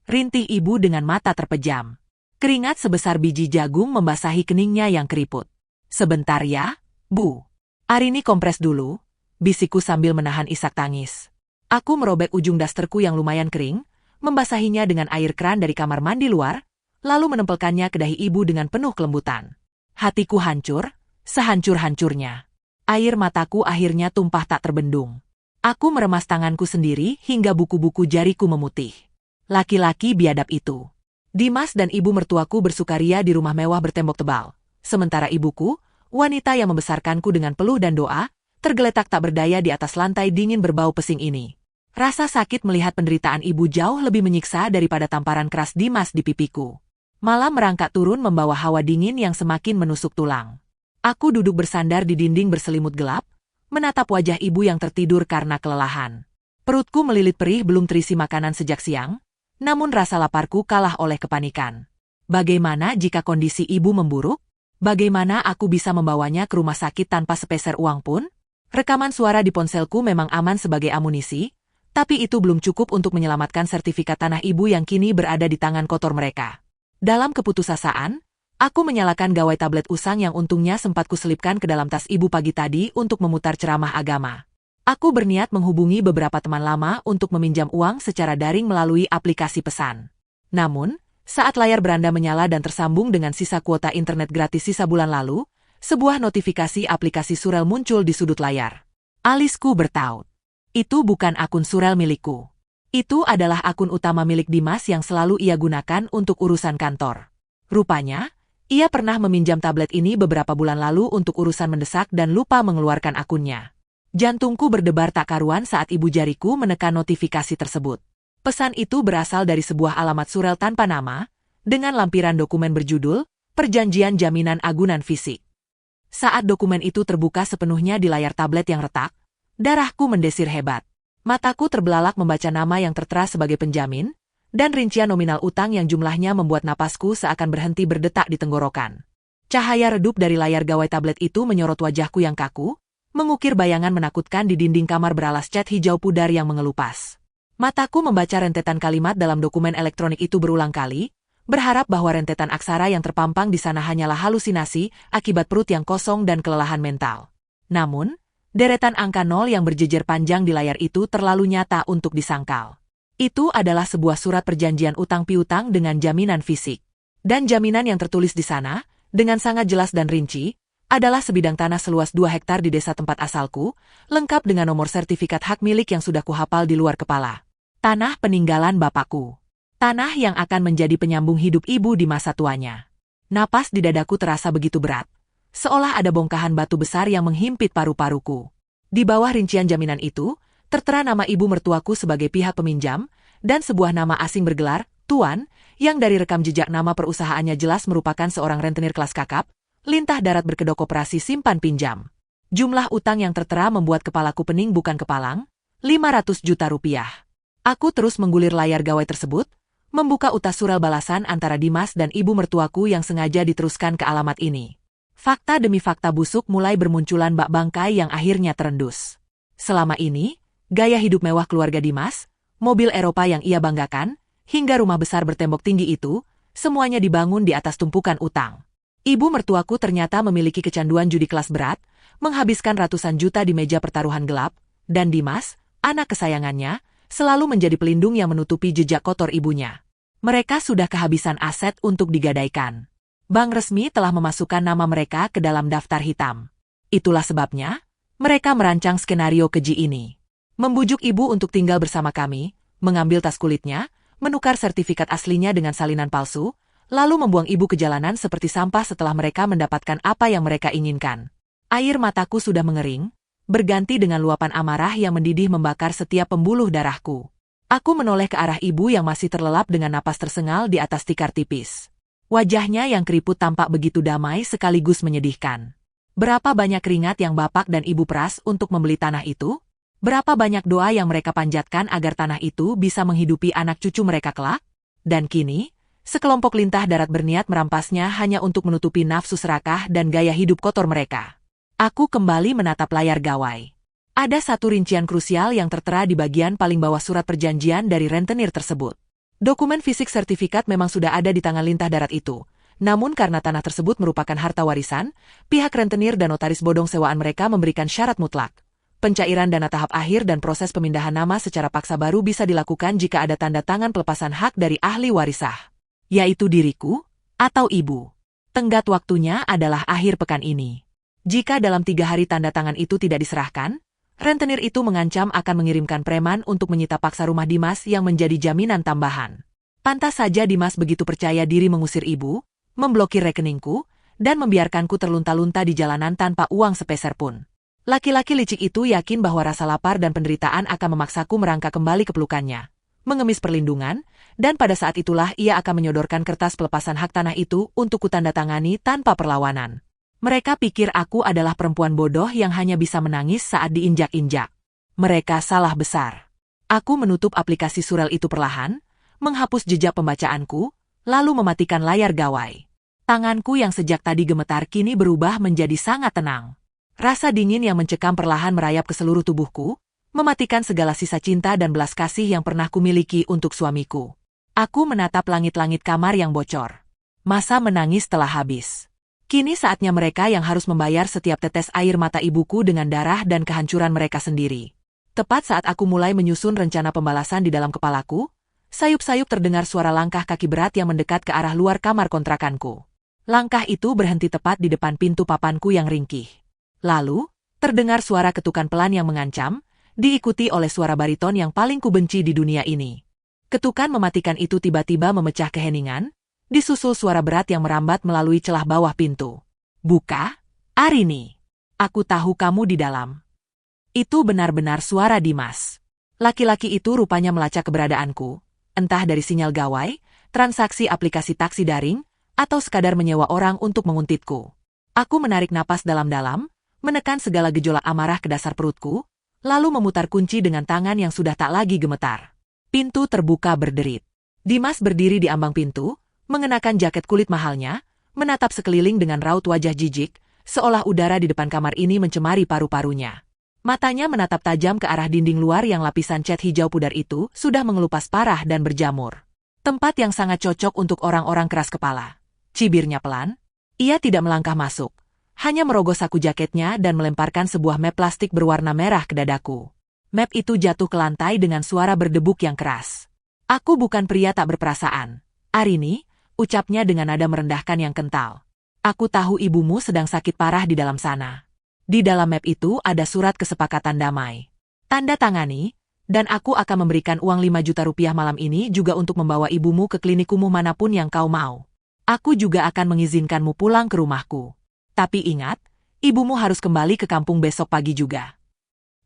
Rintih ibu dengan mata terpejam. Keringat sebesar biji jagung membasahi keningnya yang keriput. Sebentar ya, Bu. Arini kompres dulu, bisikku sambil menahan isak tangis. Aku merobek ujung dasterku yang lumayan kering, membasahinya dengan air keran dari kamar mandi luar, lalu menempelkannya ke dahi ibu dengan penuh kelembutan. Hatiku hancur, sehancur-hancurnya. Air mataku akhirnya tumpah tak terbendung. Aku meremas tanganku sendiri hingga buku-buku jariku memutih. Laki-laki biadab itu. Dimas dan ibu mertuaku bersukaria di rumah mewah bertembok tebal. Sementara ibuku, wanita yang membesarkanku dengan peluh dan doa, tergeletak tak berdaya di atas lantai dingin berbau pesing ini. Rasa sakit melihat penderitaan ibu jauh lebih menyiksa daripada tamparan keras Dimas di pipiku. Malam merangkak turun membawa hawa dingin yang semakin menusuk tulang. Aku duduk bersandar di dinding berselimut gelap, menatap wajah ibu yang tertidur karena kelelahan. Perutku melilit perih belum terisi makanan sejak siang, namun rasa laparku kalah oleh kepanikan. Bagaimana jika kondisi ibu memburuk? Bagaimana aku bisa membawanya ke rumah sakit tanpa sepeser uang pun? Rekaman suara di ponselku memang aman sebagai amunisi, tapi itu belum cukup untuk menyelamatkan sertifikat tanah ibu yang kini berada di tangan kotor mereka. Dalam keputusasaan, aku menyalakan gawai tablet usang yang untungnya sempat kuselipkan ke dalam tas ibu pagi tadi untuk memutar ceramah agama. Aku berniat menghubungi beberapa teman lama untuk meminjam uang secara daring melalui aplikasi pesan. Namun, saat layar beranda menyala dan tersambung dengan sisa kuota internet gratis sisa bulan lalu, sebuah notifikasi aplikasi Surel muncul di sudut layar. Alisku bertaut. Itu bukan akun Surel milikku. Itu adalah akun utama milik Dimas yang selalu ia gunakan untuk urusan kantor. Rupanya, ia pernah meminjam tablet ini beberapa bulan lalu untuk urusan mendesak dan lupa mengeluarkan akunnya. Jantungku berdebar tak karuan saat ibu jariku menekan notifikasi tersebut. Pesan itu berasal dari sebuah alamat surel tanpa nama, dengan lampiran dokumen berjudul, Perjanjian Jaminan Agunan Fisik. Saat dokumen itu terbuka sepenuhnya di layar tablet yang retak, darahku mendesir hebat. Mataku terbelalak membaca nama yang tertera sebagai penjamin, dan rincian nominal utang yang jumlahnya membuat napasku seakan berhenti berdetak di tenggorokan. Cahaya redup dari layar gawai tablet itu menyorot wajahku yang kaku, mengukir bayangan menakutkan di dinding kamar beralas cat hijau pudar yang mengelupas. Mataku membaca rentetan kalimat dalam dokumen elektronik itu berulang kali, berharap bahwa rentetan aksara yang terpampang di sana hanyalah halusinasi akibat perut yang kosong dan kelelahan mental. Namun, deretan angka 0 yang berjejer panjang di layar itu terlalu nyata untuk disangkal. Itu adalah sebuah surat perjanjian utang piutang dengan jaminan fisik. Dan jaminan yang tertulis di sana, dengan sangat jelas dan rinci, adalah sebidang tanah seluas 2 hektar di desa tempat asalku, lengkap dengan nomor sertifikat hak milik yang sudah kuhafal di luar kepala. Tanah peninggalan bapakku. Tanah yang akan menjadi penyambung hidup ibu di masa tuanya. Napas di dadaku terasa begitu berat. Seolah ada bongkahan batu besar yang menghimpit paru-paruku. Di bawah rincian jaminan itu, tertera nama ibu mertuaku sebagai pihak peminjam, dan sebuah nama asing bergelar, Tuan, yang dari rekam jejak nama perusahaannya jelas merupakan seorang rentenir kelas kakap, lintah darat berkedok koperasi simpan pinjam. Jumlah utang yang tertera membuat kepalaku pening bukan kepalang, 500 juta rupiah. Aku terus menggulir layar gawai tersebut, membuka utas surel balasan antara Dimas dan ibu mertuaku yang sengaja diteruskan ke alamat ini. Fakta demi fakta busuk mulai bermunculan bak bangkai yang akhirnya terendus. Selama ini, gaya hidup mewah keluarga Dimas, mobil Eropa yang ia banggakan, hingga rumah besar bertembok tinggi itu, semuanya dibangun di atas tumpukan utang. Ibu mertuaku ternyata memiliki kecanduan judi kelas berat, menghabiskan ratusan juta di meja pertaruhan gelap, dan Dimas, anak kesayangannya, selalu menjadi pelindung yang menutupi jejak kotor ibunya. Mereka sudah kehabisan aset untuk digadaikan. Bank resmi telah memasukkan nama mereka ke dalam daftar hitam. Itulah sebabnya, mereka merancang skenario keji ini. Membujuk ibu untuk tinggal bersama kami, mengambil tas kulitnya, menukar sertifikat aslinya dengan salinan palsu, lalu membuang ibu ke jalanan seperti sampah setelah mereka mendapatkan apa yang mereka inginkan. Air mataku sudah mengering, berganti dengan luapan amarah yang mendidih membakar setiap pembuluh darahku. Aku menoleh ke arah ibu yang masih terlelap dengan napas tersengal di atas tikar tipis. Wajahnya yang keriput tampak begitu damai sekaligus menyedihkan. Berapa banyak keringat yang bapak dan ibu peras untuk membeli tanah itu? Berapa banyak doa yang mereka panjatkan agar tanah itu bisa menghidupi anak cucu mereka kelak? Dan kini, sekelompok lintah darat berniat merampasnya hanya untuk menutupi nafsu serakah dan gaya hidup kotor mereka. Aku kembali menatap layar gawai. Ada satu rincian krusial yang tertera di bagian paling bawah surat perjanjian dari rentenir tersebut. Dokumen fisik sertifikat memang sudah ada di tangan lintah darat itu. Namun karena tanah tersebut merupakan harta warisan, pihak rentenir dan notaris bodong sewaan mereka memberikan syarat mutlak. Pencairan dana tahap akhir dan proses pemindahan nama secara paksa baru bisa dilakukan jika ada tanda tangan pelepasan hak dari ahli warisah. Yaitu diriku, atau ibu. Tenggat waktunya adalah akhir pekan ini. Jika dalam 3 hari tanda tangan itu tidak diserahkan, rentenir itu mengancam akan mengirimkan preman untuk menyita paksa rumah Dimas yang menjadi jaminan tambahan. Pantas saja Dimas begitu percaya diri mengusir ibu, memblokir rekeningku, dan membiarkanku terlunta-lunta di jalanan tanpa uang sepeser pun. Laki-laki licik itu yakin bahwa rasa lapar dan penderitaan akan memaksaku merangkak kembali ke pelukannya, mengemis perlindungan, dan pada saat itulah ia akan menyodorkan kertas pelepasan hak tanah itu untuk kutandatangani tanpa perlawanan. Mereka pikir aku adalah perempuan bodoh yang hanya bisa menangis saat diinjak-injak. Mereka salah besar. Aku menutup aplikasi surel itu perlahan, menghapus jejak pembacaanku, lalu mematikan layar gawai. Tanganku yang sejak tadi gemetar kini berubah menjadi sangat tenang. Rasa dingin yang mencekam perlahan merayap ke seluruh tubuhku, mematikan segala sisa cinta dan belas kasih yang pernah kumiliki untuk suamiku. Aku menatap langit-langit kamar yang bocor. Masa menangis telah habis. Kini saatnya mereka yang harus membayar setiap tetes air mata ibuku dengan darah dan kehancuran mereka sendiri. Tepat saat aku mulai menyusun rencana pembalasan di dalam kepalaku, sayup-sayup terdengar suara langkah kaki berat yang mendekat ke arah luar kamar kontrakanku. Langkah itu berhenti tepat di depan pintu papanku yang ringkih. Lalu, terdengar suara ketukan pelan yang mengancam, diikuti oleh suara bariton yang paling kubenci di dunia ini. Ketukan mematikan itu tiba-tiba memecah keheningan, disusul suara berat yang merambat melalui celah bawah pintu. "Buka, Arini. Aku tahu kamu di dalam." Itu benar-benar suara Dimas. Laki-laki itu rupanya melacak keberadaanku, entah dari sinyal gawai, transaksi aplikasi taksi daring, atau sekadar menyewa orang untuk menguntitku. Aku menarik napas dalam-dalam, menekan segala gejolak amarah ke dasar perutku, lalu memutar kunci dengan tangan yang sudah tak lagi gemetar. Pintu terbuka berderit. Dimas berdiri di ambang pintu, mengenakan jaket kulit mahalnya, menatap sekeliling dengan raut wajah jijik, seolah udara di depan kamar ini mencemari paru-parunya. Matanya menatap tajam ke arah dinding luar yang lapisan cat hijau pudar itu sudah mengelupas parah dan berjamur. Tempat yang sangat cocok untuk orang-orang keras kepala. Cibirnya pelan. Ia tidak melangkah masuk, hanya merogoh saku jaketnya dan melemparkan sebuah map plastik berwarna merah ke dadaku. Map itu jatuh ke lantai dengan suara berdebuk yang keras. "Aku bukan pria tak berperasaan, Arini," ucapnya dengan nada merendahkan yang kental. "Aku tahu ibumu sedang sakit parah di dalam sana. Di dalam map itu ada surat kesepakatan damai. Tanda tangani, Dan aku akan memberikan uang 5 juta rupiah malam ini juga untuk membawa ibumu ke klinik kumuh manapun yang kau mau. Aku juga akan mengizinkanmu pulang ke rumahku. Tapi ingat, ibumu harus kembali ke kampung besok pagi juga.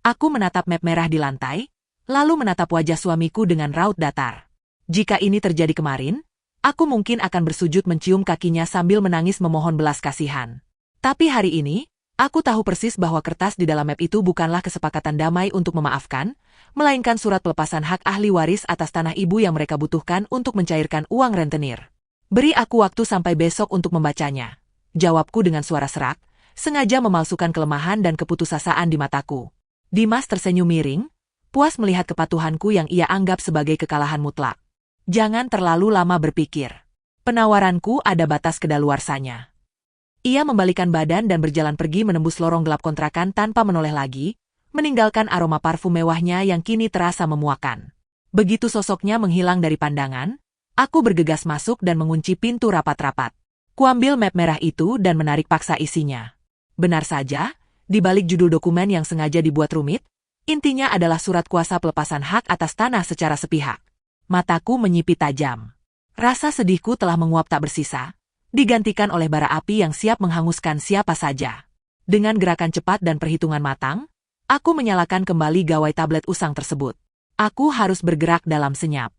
Aku menatap map merah di lantai, lalu menatap wajah suamiku dengan raut datar. Jika ini terjadi kemarin, aku mungkin akan bersujud mencium kakinya sambil menangis memohon belas kasihan. Tapi hari ini, aku tahu persis bahwa kertas di dalam map itu bukanlah kesepakatan damai untuk memaafkan, melainkan surat pelepasan hak ahli waris atas tanah ibu yang mereka butuhkan untuk mencairkan uang rentenir. Beri aku waktu sampai besok untuk membacanya. Jawabku dengan suara serak, sengaja memalsukan kelemahan dan keputusasaan di mataku. Dimas tersenyum miring, puas melihat kepatuhanku yang ia anggap sebagai kekalahan mutlak. Jangan terlalu lama berpikir. Penawaranku ada batas kedaluarsanya. Ia membalikan badan dan berjalan pergi menembus lorong gelap kontrakan tanpa menoleh lagi, meninggalkan aroma parfum mewahnya yang kini terasa memuakan. Begitu sosoknya menghilang dari pandangan, aku bergegas masuk dan mengunci pintu rapat-rapat. Kuambil map merah itu dan menarik paksa isinya. Benar saja, di balik judul dokumen yang sengaja dibuat rumit, intinya adalah surat kuasa pelepasan hak atas tanah secara sepihak. Mataku menyipit tajam. Rasa sedihku telah menguap tak bersisa, digantikan oleh bara api yang siap menghanguskan siapa saja. Dengan gerakan cepat dan perhitungan matang, aku menyalakan kembali gawai tablet usang tersebut. Aku harus bergerak dalam senyap.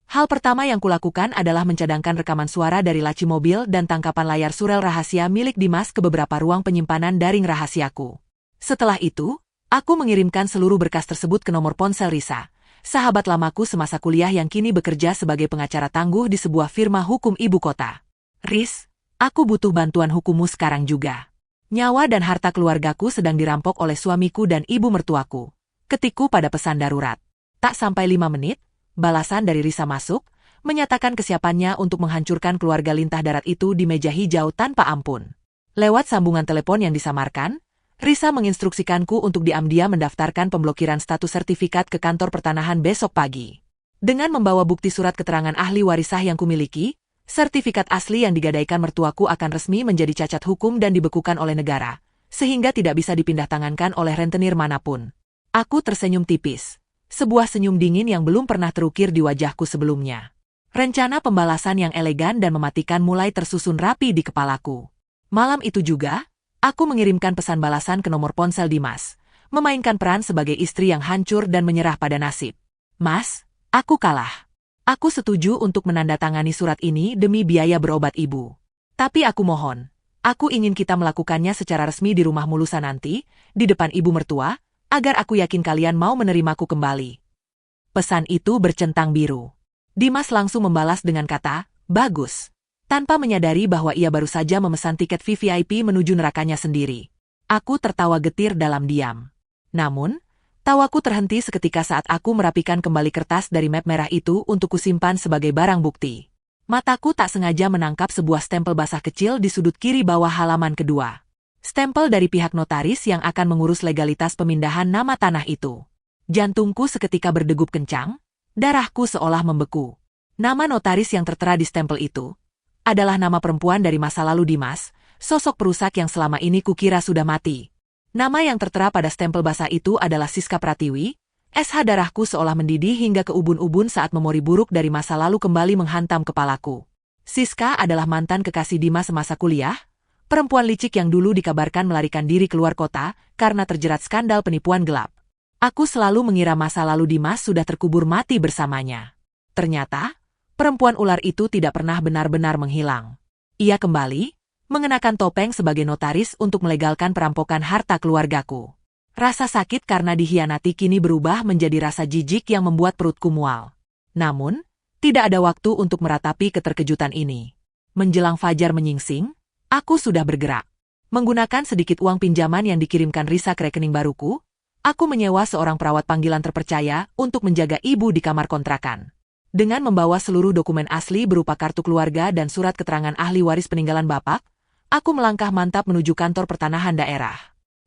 Hal pertama yang kulakukan adalah mencadangkan rekaman suara dari laci mobil dan tangkapan layar surel rahasia milik Dimas ke beberapa ruang penyimpanan daring rahasiaku. Setelah itu, aku mengirimkan seluruh berkas tersebut ke nomor ponsel Risa, sahabat lamaku semasa kuliah yang kini bekerja sebagai pengacara tangguh di sebuah firma hukum ibu kota. Riz, aku butuh bantuan hukummu sekarang juga. Nyawa dan harta keluargaku sedang dirampok oleh suamiku dan ibu mertuaku. Ketikku pada pesan darurat. Tak sampai 5 menit, balasan dari Risa masuk, menyatakan kesiapannya untuk menghancurkan keluarga lintah darat itu di meja hijau tanpa ampun. Lewat sambungan telepon yang disamarkan, Risa menginstruksikanku untuk diam-diam mendaftarkan pemblokiran status sertifikat ke kantor pertanahan besok pagi. Dengan membawa bukti surat keterangan ahli warisah yang kumiliki, sertifikat asli yang digadaikan mertuaku akan resmi menjadi cacat hukum dan dibekukan oleh negara, sehingga tidak bisa dipindah tangankan oleh rentenir manapun. Aku tersenyum tipis, sebuah senyum dingin yang belum pernah terukir di wajahku sebelumnya. Rencana pembalasan yang elegan dan mematikan mulai tersusun rapi di kepalaku. Malam itu juga, aku mengirimkan pesan balasan ke nomor ponsel Dimas, memainkan peran sebagai istri yang hancur dan menyerah pada nasib. Mas, aku kalah. Aku setuju untuk menandatangani surat ini demi biaya berobat ibu. Tapi aku mohon, aku ingin kita melakukannya secara resmi di rumahmu lusa nanti, di depan ibu mertua, agar aku yakin kalian mau menerimaku kembali. Pesan itu bercentang biru. Dimas langsung membalas dengan kata, bagus. Tanpa menyadari bahwa ia baru saja memesan tiket VVIP menuju nerakanya sendiri. Aku tertawa getir dalam diam. Namun, tawaku terhenti seketika saat aku merapikan kembali kertas dari map merah itu untuk kusimpan sebagai barang bukti. Mataku tak sengaja menangkap sebuah stempel basah kecil di sudut kiri bawah halaman kedua. Stempel dari pihak notaris yang akan mengurus legalitas pemindahan nama tanah itu. Jantungku seketika berdegup kencang, darahku seolah membeku. Nama notaris yang tertera di stempel itu adalah nama perempuan dari masa lalu Dimas, sosok perusak yang selama ini kukira sudah mati. Nama yang tertera pada stempel basah itu adalah Siska Pratiwi. SH darahku seolah mendidih hingga ke ubun-ubun saat memori buruk dari masa lalu kembali menghantam kepalaku. Siska adalah mantan kekasih Dimas semasa kuliah, perempuan licik yang dulu dikabarkan melarikan diri keluar kota karena terjerat skandal penipuan gelap. Aku selalu mengira masa lalu Dimas sudah terkubur mati bersamanya. Ternyata, perempuan ular itu tidak pernah benar-benar menghilang. Ia kembali mengenakan topeng sebagai notaris untuk melegalkan perampokan harta keluargaku. Rasa sakit karena dikhianati kini berubah menjadi rasa jijik yang membuat perutku mual. Namun, tidak ada waktu untuk meratapi keterkejutan ini. Menjelang fajar menyingsing, aku sudah bergerak. Menggunakan sedikit uang pinjaman yang dikirimkan Risa ke rekening baruku, aku menyewa seorang perawat panggilan terpercaya untuk menjaga ibu di kamar kontrakan. Dengan membawa seluruh dokumen asli berupa kartu keluarga dan surat keterangan ahli waris peninggalan bapak, aku melangkah mantap menuju kantor pertanahan daerah.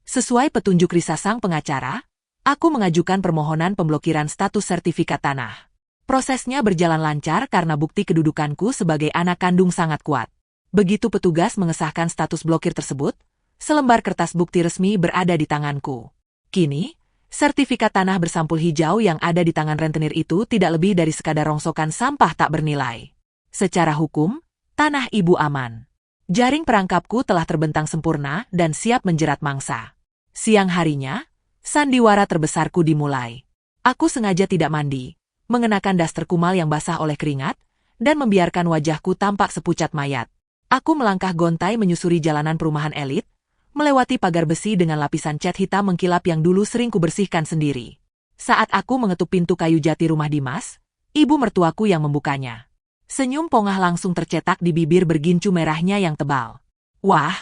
Sesuai petunjuk Risa sang pengacara, aku mengajukan permohonan pemblokiran status sertifikat tanah. Prosesnya berjalan lancar karena bukti kedudukanku sebagai anak kandung sangat kuat. Begitu petugas mengesahkan status blokir tersebut, selembar kertas bukti resmi berada di tanganku. Kini, Sertifikat tanah bersampul hijau yang ada di tangan rentenir itu tidak lebih dari sekadar rongsokan sampah tak bernilai. Secara hukum, tanah ibu aman. Jaring perangkapku telah terbentang sempurna dan siap menjerat mangsa. Siang harinya, sandiwara terbesarku dimulai. Aku sengaja tidak mandi, mengenakan daster kumal yang basah oleh keringat, dan membiarkan wajahku tampak sepucat mayat. Aku melangkah gontai menyusuri jalanan perumahan elit, melewati pagar besi dengan lapisan cat hitam mengkilap yang dulu sering kubersihkan sendiri. Saat aku mengetuk pintu kayu jati rumah Dimas, ibu mertuaku yang membukanya. Senyum pongah langsung tercetak di bibir bergincu merahnya yang tebal. Wah,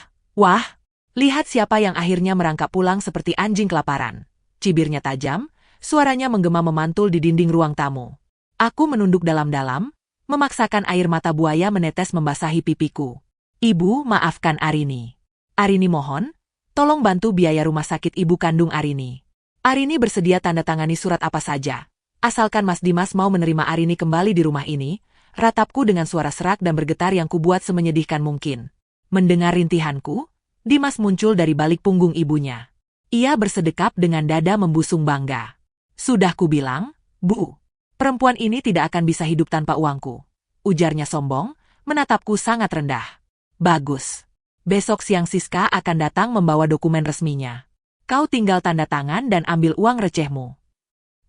lihat siapa yang akhirnya merangkak pulang seperti anjing kelaparan. Cibirnya tajam, suaranya menggema memantul di dinding ruang tamu. Aku menunduk dalam-dalam, memaksakan air mata buaya menetes membasahi pipiku. Ibu, maafkan Arini. Arini mohon, tolong bantu biaya rumah sakit ibu kandung Arini. Arini bersedia tanda tangani surat apa saja. Asalkan Mas Dimas mau menerima Arini kembali di rumah ini, ratapku dengan suara serak dan bergetar yang kubuat semenyedihkan mungkin. Mendengar rintihanku, Dimas muncul dari balik punggung ibunya. Ia bersedekap dengan dada membusung bangga. Sudah kubilang, Bu, perempuan ini tidak akan bisa hidup tanpa uangku. Ujarnya sombong, menatapku sangat rendah. Bagus. Besok siang Siska akan datang membawa dokumen resminya. Kau tinggal tanda tangan dan ambil uang recehmu.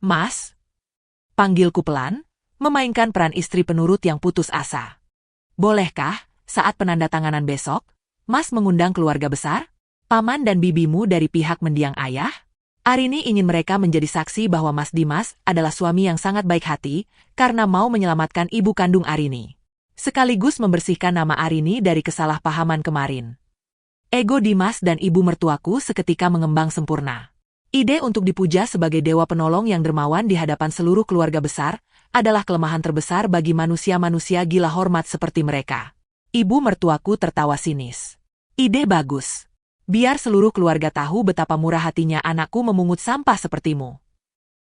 Mas? Panggilku pelan, memainkan peran istri penurut yang putus asa. Bolehkah, saat penandatanganan besok, Mas mengundang keluarga besar? Paman dan bibimu dari pihak mendiang ayah? Arini ingin mereka menjadi saksi bahwa Mas Dimas adalah suami yang sangat baik hati karena mau menyelamatkan ibu kandung Arini. Sekaligus membersihkan nama Arini dari kesalahpahaman kemarin. Ego Dimas dan ibu mertuaku seketika mengembang sempurna. Ide untuk dipuja sebagai dewa penolong yang dermawan di hadapan seluruh keluarga besar adalah kelemahan terbesar bagi manusia-manusia gila hormat seperti mereka. Ibu mertuaku tertawa sinis. Ide bagus. Biar seluruh keluarga tahu betapa murah hatinya anakku memungut sampah sepertimu.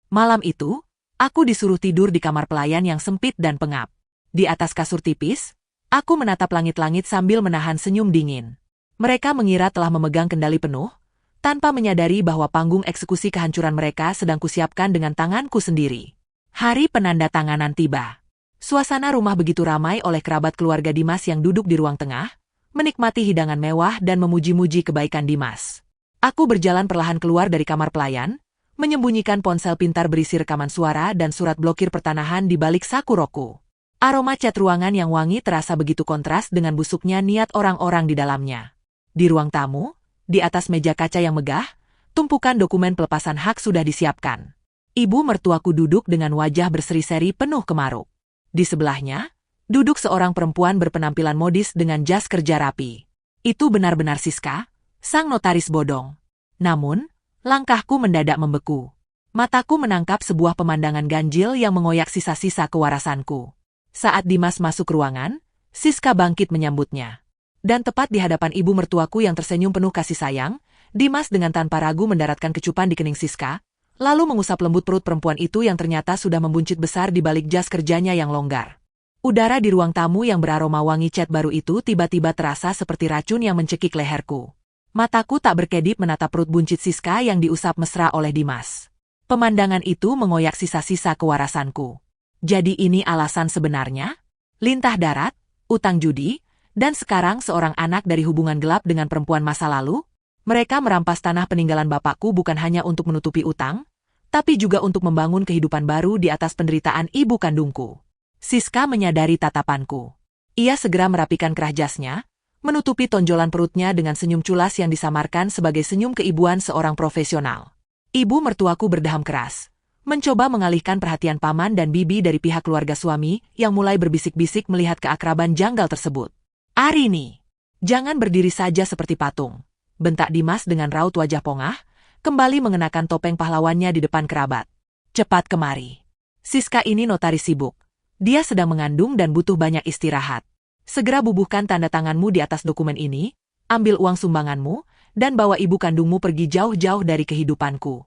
Malam itu, aku disuruh tidur di kamar pelayan yang sempit dan pengap. Di atas kasur tipis, aku menatap langit-langit sambil menahan senyum dingin. Mereka mengira telah memegang kendali penuh, tanpa menyadari bahwa panggung eksekusi kehancuran mereka sedang kusiapkan dengan tanganku sendiri. Hari penandatanganan tiba. Suasana rumah begitu ramai oleh kerabat keluarga Dimas yang duduk di ruang tengah, menikmati hidangan mewah dan memuji-muji kebaikan Dimas. Aku berjalan perlahan keluar dari kamar pelayan, menyembunyikan ponsel pintar berisi rekaman suara dan surat blokir pertanahan di balik saku rokku. Aroma cat ruangan yang wangi terasa begitu kontras dengan busuknya niat orang-orang di dalamnya. Di ruang tamu, di atas meja kaca yang megah, tumpukan dokumen pelepasan hak sudah disiapkan. Ibu mertuaku duduk dengan wajah berseri-seri penuh kemaruk. Di sebelahnya, duduk seorang perempuan berpenampilan modis dengan jas kerja rapi. Itu benar-benar Siska, sang notaris bodong. Namun, langkahku mendadak membeku. Mataku menangkap sebuah pemandangan ganjil yang mengoyak sisa-sisa kewarasanku. Saat Dimas masuk ruangan, Siska bangkit menyambutnya. Dan tepat di hadapan ibu mertuaku yang tersenyum penuh kasih sayang, Dimas dengan tanpa ragu mendaratkan kecupan di kening Siska, lalu mengusap lembut perut perempuan itu yang ternyata sudah membuncit besar di balik jas kerjanya yang longgar. Udara di ruang tamu yang beraroma wangi cat baru itu tiba-tiba terasa seperti racun yang mencekik leherku. Mataku tak berkedip menatap perut buncit Siska yang diusap mesra oleh Dimas. Pemandangan itu mengoyak sisa-sisa kewarasanku. Jadi ini alasan sebenarnya? Lintah darat, utang judi, dan sekarang seorang anak dari hubungan gelap dengan perempuan masa lalu? Mereka merampas tanah peninggalan bapakku bukan hanya untuk menutupi utang, tapi juga untuk membangun kehidupan baru di atas penderitaan ibu kandungku. Siska menyadari tatapanku. Ia segera merapikan kerah jasnya, menutupi tonjolan perutnya dengan senyum culas yang disamarkan sebagai senyum keibuan seorang profesional. Ibu mertuaku berdeham keras, mencoba mengalihkan perhatian paman dan bibi dari pihak keluarga suami yang mulai berbisik-bisik melihat keakraban janggal tersebut. Arini, jangan berdiri saja seperti patung, bentak Dimas dengan raut wajah pongah, kembali mengenakan topeng pahlawannya di depan kerabat. Cepat kemari. Siska ini notaris sibuk. Dia sedang mengandung dan butuh banyak istirahat. Segera bubuhkan tanda tanganmu di atas dokumen ini, ambil uang sumbanganmu, dan bawa ibu kandungmu pergi jauh-jauh dari kehidupanku.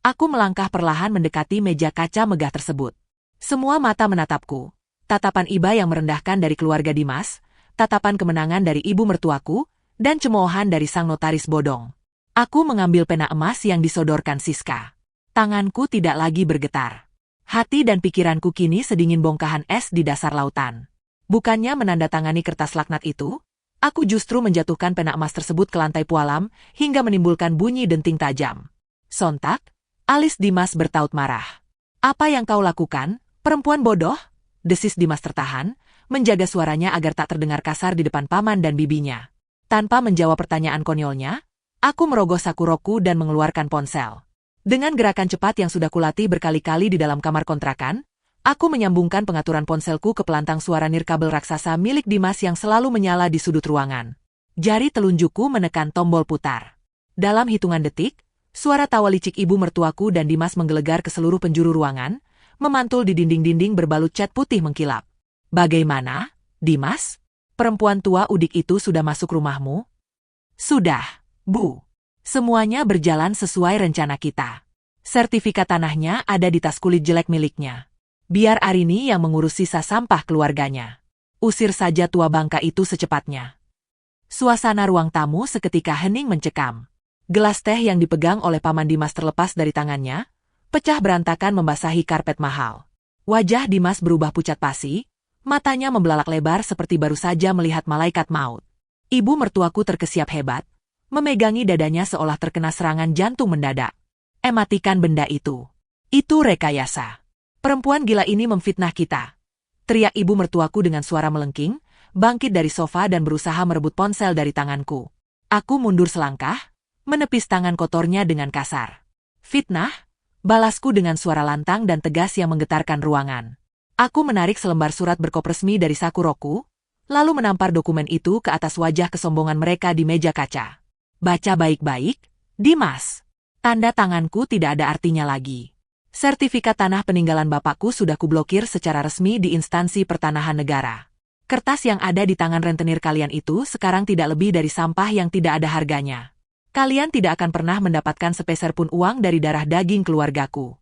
Aku melangkah perlahan mendekati meja kaca megah tersebut. Semua mata menatapku. Tatapan iba yang merendahkan dari keluarga Dimas, tatapan kemenangan dari ibu mertuaku, dan cemoohan dari sang notaris bodong. Aku mengambil pena emas yang disodorkan Siska. Tanganku tidak lagi bergetar. Hati dan pikiranku kini sedingin bongkahan es di dasar lautan. Bukannya menandatangani kertas laknat itu, aku justru menjatuhkan pena emas tersebut ke lantai pualam hingga menimbulkan bunyi denting tajam. Sontak, alis Dimas bertaut marah. "Apa yang kau lakukan, perempuan bodoh?" desis Dimas tertahan, menjaga suaranya agar tak terdengar kasar di depan paman dan bibinya. Tanpa menjawab pertanyaan konyolnya, aku merogoh saku roku dan mengeluarkan ponsel. Dengan gerakan cepat yang sudah kulatih berkali-kali di dalam kamar kontrakan, aku menyambungkan pengaturan ponselku ke pelantang suara nirkabel raksasa milik Dimas yang selalu menyala di sudut ruangan. Jari telunjukku menekan tombol putar. Dalam hitungan detik, suara tawa licik ibu mertuaku dan Dimas menggelegar ke seluruh penjuru ruangan, memantul di dinding-dinding berbalut cat putih mengkilap. "Bagaimana, Dimas? Perempuan tua udik itu sudah masuk rumahmu?" "Sudah, Bu. Semuanya berjalan sesuai rencana kita. Sertifikat tanahnya ada di tas kulit jelek miliknya. Biar Arini yang mengurus sisa sampah keluarganya. Usir saja tua bangka itu secepatnya." Suasana ruang tamu seketika hening mencekam. Gelas teh yang dipegang oleh Paman Dimas terlepas dari tangannya, pecah berantakan membasahi karpet mahal. Wajah Dimas berubah pucat pasi, matanya membelalak lebar seperti baru saja melihat malaikat maut. Ibu mertuaku terkesiap hebat, memegangi dadanya seolah terkena serangan jantung mendadak. "Matikan benda itu. Itu rekayasa. Perempuan gila ini memfitnah kita," teriak ibu mertuaku dengan suara melengking, bangkit dari sofa dan berusaha merebut ponsel dari tanganku. Aku mundur selangkah, menepis tangan kotornya dengan kasar. "Fitnah?" balasku dengan suara lantang dan tegas yang menggetarkan ruangan. Aku menarik selembar surat berkop resmi dari saku roku, lalu menampar dokumen itu ke atas wajah kesombongan mereka di meja kaca. "Baca baik-baik, Dimas. Tanda tanganku tidak ada artinya lagi. Sertifikat tanah peninggalan bapakku sudah kublokir secara resmi di instansi pertanahan negara. Kertas yang ada di tangan rentenir kalian itu sekarang tidak lebih dari sampah yang tidak ada harganya. Kalian tidak akan pernah mendapatkan sepeser pun uang dari darah daging keluargaku."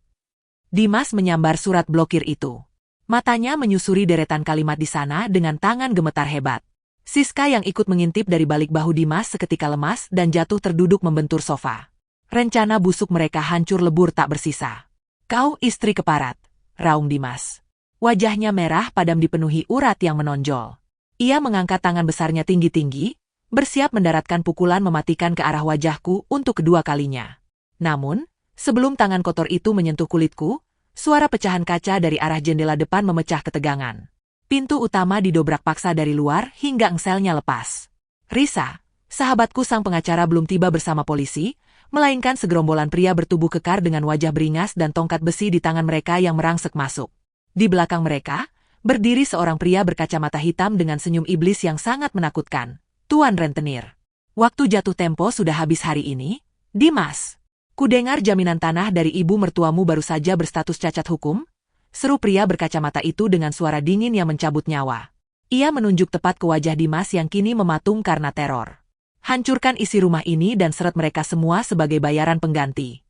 Dimas menyambar surat blokir itu. Matanya menyusuri deretan kalimat di sana dengan tangan gemetar hebat. Siska yang ikut mengintip dari balik bahu Dimas seketika lemas dan jatuh terduduk membentur sofa. Rencana busuk mereka hancur lebur tak bersisa. "Kau istri keparat," raung Dimas. Wajahnya merah padam dipenuhi urat yang menonjol. Ia mengangkat tangan besarnya tinggi-tinggi, bersiap mendaratkan pukulan mematikan ke arah wajahku untuk kedua kalinya. Namun, sebelum tangan kotor itu menyentuh kulitku, suara pecahan kaca dari arah jendela depan memecah ketegangan. Pintu utama didobrak paksa dari luar hingga engselnya lepas. Risa, sahabatku sang pengacara belum tiba bersama polisi, melainkan segerombolan pria bertubuh kekar dengan wajah beringas dan tongkat besi di tangan mereka yang merangsek masuk. Di belakang mereka, berdiri seorang pria berkacamata hitam dengan senyum iblis yang sangat menakutkan. "Tuan Rentenir, waktu jatuh tempo sudah habis hari ini, Dimas. Kudengar jaminan tanah dari ibu mertuamu baru saja berstatus cacat hukum?" seru pria berkacamata itu dengan suara dingin yang mencabut nyawa. Ia menunjuk tepat ke wajah Dimas yang kini mematung karena teror. "Hancurkan isi rumah ini dan seret mereka semua sebagai bayaran pengganti."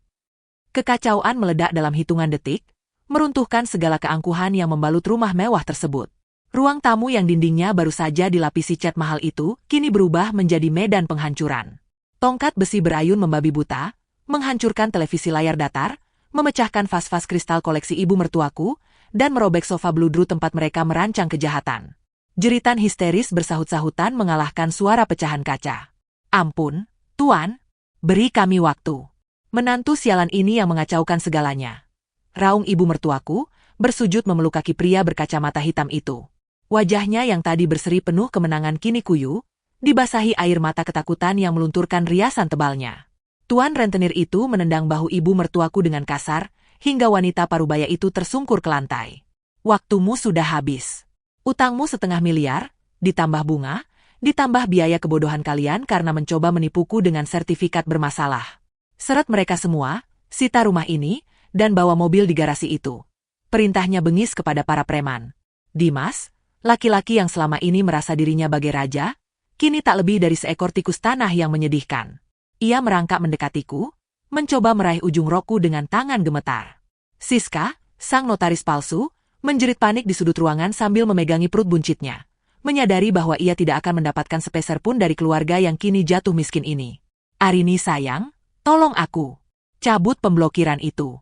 Kekacauan meledak dalam hitungan detik, meruntuhkan segala keangkuhan yang membalut rumah mewah tersebut. Ruang tamu yang dindingnya baru saja dilapisi cat mahal itu, kini berubah menjadi medan penghancuran. Tongkat besi berayun membabi buta, menghancurkan televisi layar datar, memecahkan vas-vas kristal koleksi ibu mertuaku, dan merobek sofa bludru tempat mereka merancang kejahatan. Jeritan histeris bersahut-sahutan mengalahkan suara pecahan kaca. "Ampun, Tuan, beri kami waktu. Menantu sialan ini yang mengacaukan segalanya," raung ibu mertuaku, bersujud memeluk kaki pria berkacamata hitam itu. Wajahnya yang tadi berseri penuh kemenangan kini kuyu, dibasahi air mata ketakutan yang melunturkan riasan tebalnya. Tuan rentenir itu menendang bahu ibu mertuaku dengan kasar, hingga wanita parubaya itu tersungkur ke lantai. "Waktumu sudah habis. Utangmu 1,5 miliar, ditambah bunga, ditambah biaya kebodohan kalian karena mencoba menipuku dengan sertifikat bermasalah. Seret mereka semua, sita rumah ini, dan bawa mobil di garasi itu." Perintahnya bengis kepada para preman. Dimas, laki-laki yang selama ini merasa dirinya bagai raja, kini tak lebih dari seekor tikus tanah yang menyedihkan. Ia merangkak mendekatiku, mencoba meraih ujung rokku dengan tangan gemetar. Siska, sang notaris palsu, menjerit panik di sudut ruangan sambil memegangi perut buncitnya, menyadari bahwa ia tidak akan mendapatkan sepeser pun dari keluarga yang kini jatuh miskin ini. "Arini sayang, tolong aku. Cabut pemblokiran itu.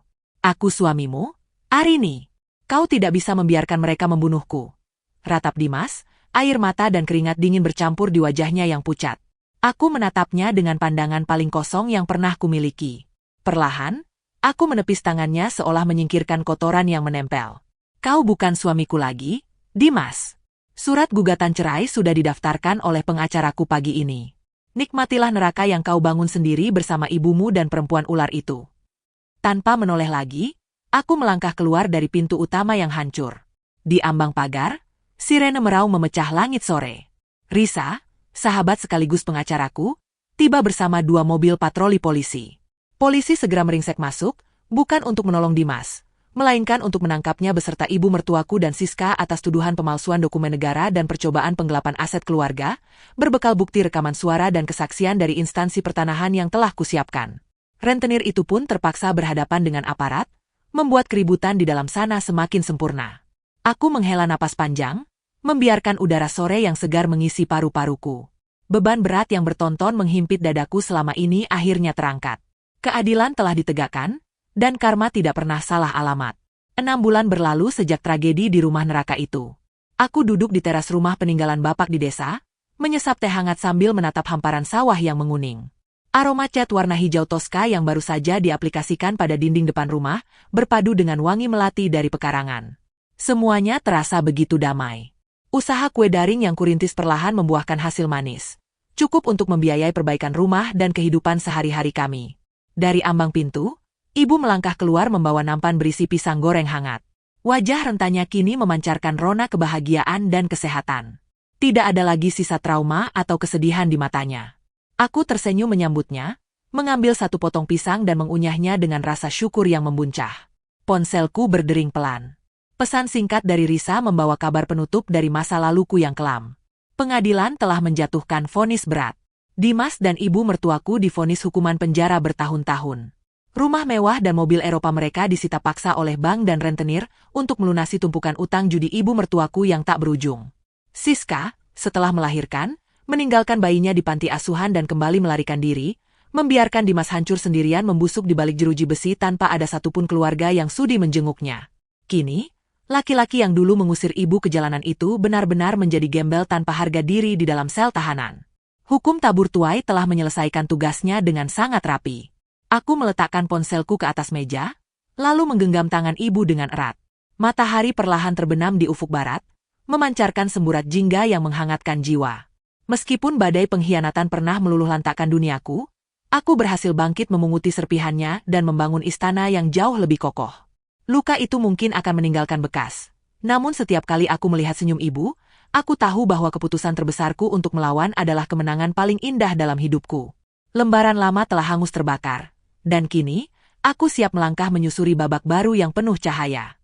Aku suamimu? Arini, kau tidak bisa membiarkan mereka membunuhku. Ratap Dimas, air mata dan keringat dingin bercampur di wajahnya yang pucat. Aku menatapnya dengan pandangan paling kosong yang pernah kumiliki. Perlahan, aku menepis tangannya seolah menyingkirkan kotoran yang menempel. Kau bukan suamiku lagi, Dimas. Surat gugatan cerai sudah didaftarkan oleh pengacaraku pagi ini. Nikmatilah neraka yang kau bangun sendiri bersama ibumu dan perempuan ular itu. Tanpa menoleh lagi, aku melangkah keluar dari pintu utama yang hancur. Di ambang pagar, sirene meraung memecah langit sore. Risa, sahabat sekaligus pengacaraku, tiba bersama 2 mobil patroli polisi. Polisi segera meringsek masuk, bukan untuk menolong Dimas, melainkan untuk menangkapnya beserta ibu mertuaku dan Siska atas tuduhan pemalsuan dokumen negara dan percobaan penggelapan aset keluarga, berbekal bukti rekaman suara dan kesaksian dari instansi pertanahan yang telah kusiapkan. Rentenir itu pun terpaksa berhadapan dengan aparat, membuat keributan di dalam sana semakin sempurna. Aku menghela napas panjang, membiarkan udara sore yang segar mengisi paru-paruku. Beban berat yang bertonton menghimpit dadaku selama ini akhirnya terangkat. Keadilan telah ditegakkan, dan karma tidak pernah salah alamat. 6 bulan berlalu sejak tragedi di rumah neraka itu. Aku duduk di teras rumah peninggalan bapak di desa, menyesap teh hangat sambil menatap hamparan sawah yang menguning. Aroma cat warna hijau toska yang baru saja diaplikasikan pada dinding depan rumah, berpadu dengan wangi melati dari pekarangan. Semuanya terasa begitu damai. Usaha kue daring yang kurintis perlahan membuahkan hasil manis. Cukup untuk membiayai perbaikan rumah dan kehidupan sehari-hari kami. Dari ambang pintu, ibu melangkah keluar membawa nampan berisi pisang goreng hangat. Wajah rentanya kini memancarkan rona kebahagiaan dan kesehatan. Tidak ada lagi sisa trauma atau kesedihan di matanya. Aku tersenyum menyambutnya, mengambil 1 potong pisang dan mengunyahnya dengan rasa syukur yang membuncah. Ponselku berdering pelan. Pesan singkat dari Risa membawa kabar penutup dari masa laluku yang kelam. Pengadilan telah menjatuhkan vonis berat. Dimas dan ibu mertuaku divonis hukuman penjara bertahun-tahun. Rumah mewah dan mobil Eropa mereka disita paksa oleh bank dan rentenir untuk melunasi tumpukan utang judi ibu mertuaku yang tak berujung. Siska, setelah melahirkan, meninggalkan bayinya di panti asuhan dan kembali melarikan diri, membiarkan Dimas hancur sendirian membusuk di balik jeruji besi tanpa ada satupun keluarga yang sudi menjenguknya. Kini, laki-laki yang dulu mengusir ibu ke jalanan itu benar-benar menjadi gembel tanpa harga diri di dalam sel tahanan. Hukum tabur tuai telah menyelesaikan tugasnya dengan sangat rapi. Aku meletakkan ponselku ke atas meja, lalu menggenggam tangan ibu dengan erat. Matahari perlahan terbenam di ufuk barat, memancarkan semburat jingga yang menghangatkan jiwa. Meskipun badai pengkhianatan pernah meluluhlantakkan duniaku, aku berhasil bangkit memunguti serpihannya dan membangun istana yang jauh lebih kokoh. Luka itu mungkin akan meninggalkan bekas. Namun setiap kali aku melihat senyum ibu, aku tahu bahwa keputusan terbesarku untuk melawan adalah kemenangan paling indah dalam hidupku. Lembaran lama telah hangus terbakar. Dan kini, aku siap melangkah menyusuri babak baru yang penuh cahaya.